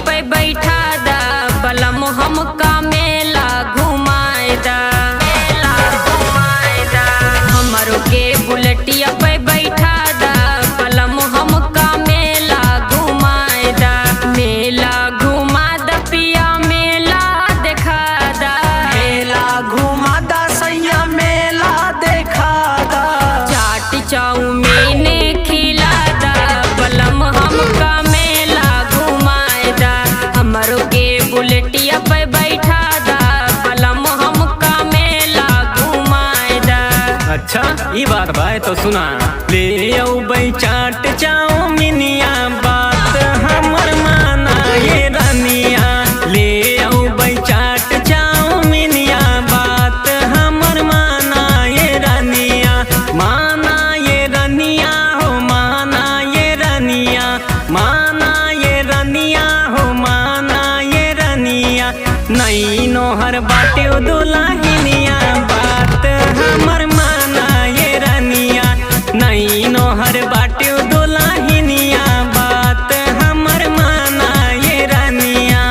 पे बैठा दा बलम हमका मेला घुमाए दा। हमरो के बुलेटिया पे बैठा दा बलम हमका मेला घुमाए दा। मेला घुमा दा पिया मेला देखा दा। मेला घुमा दा सैया मेला देखा दा। चाट चाउमीन खिला दा बलम हमका मेला घुमाए दा। हमरो के बुलेटिया पे बैठा दा बलम हमका मेला घुमाए दा। अच्छा ये बात भाई तो सुना ले भाई चाट चाउमीनिया बात हमर माना ये रानिया। ले भाई चाट चाउमीनिया बात हमर माना ये रानिया। माना ये रानिया हो माना ये रानिया। माना ये रानिया हो माना ये रानिया। नई नोहर बाटे दुल्हनिया बात हमर माना ये रानिया। नई नोहर बाटे दुल्हनिया बात हमर माना ये रानिया।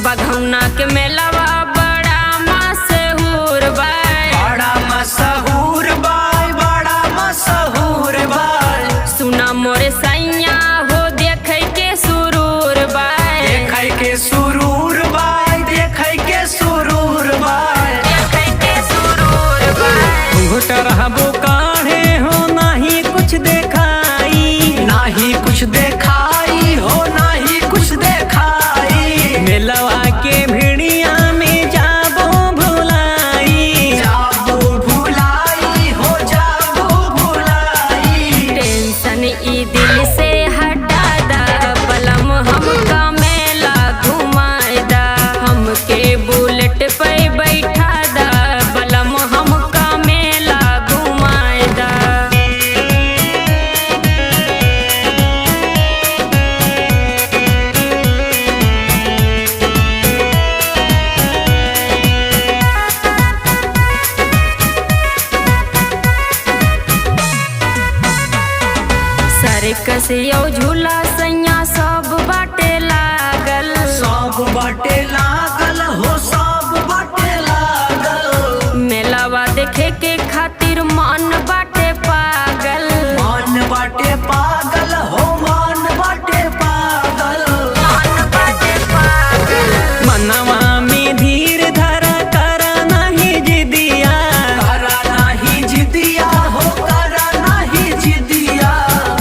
बघौना के मेलावा बड़ा मशहूर बाय। बड़ा मशहूर बाय बड़ा मशहूर बाय। सुना मोरे सैया हो देखे के सुरूर बाय। देखे के सुरूर बाय देखे के सुरूर बाय। देखे के सुरूर बाय। घुटरहबो काढ़े हो नाही कुछ देखाई। नाही कुछ देखाई हो नाही कुछ देखाई। मेलवा के भिड़िया में जाबो भुलाई। जाबो भुलाई हो जाबो भुलाई। टेंशन ई दिल से हटा दा बलम हमका मेला घुमाए दा। हमके बुलेट पे बैठा दा बलम हमका मेला घुमाए दा। सर्कस यो झूला सैया सब बाटे लागल। सब बाटे लागल हो सब बाटे लागल। मेलावा देखे के खातिर मन बाटे पागल। मन बाटे पागल हो मन बाटे पागल। मन बाटे पागल। मनवा में धीर धरा करा नहीं जिदिया। करा नहीं जिदिया हो करा नहीं जिदिया।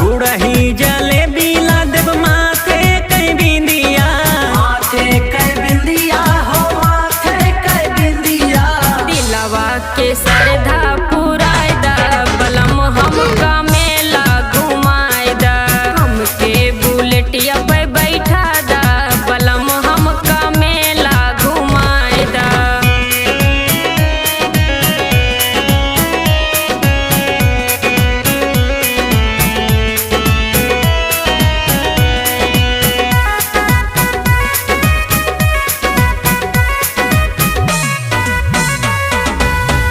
गुड़ही जलेबी ला देव माथे कई बिंदिया। माथे कई बिंदिया हो माथे कई बिंदिया। दिलवा के सरधा पुराए दा बलम हमका मेला घुमाए दा। हमके बुलेटिया पे बैठा दा बलम हमका मेला घुमाए दा।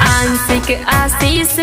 आंशिक आशीष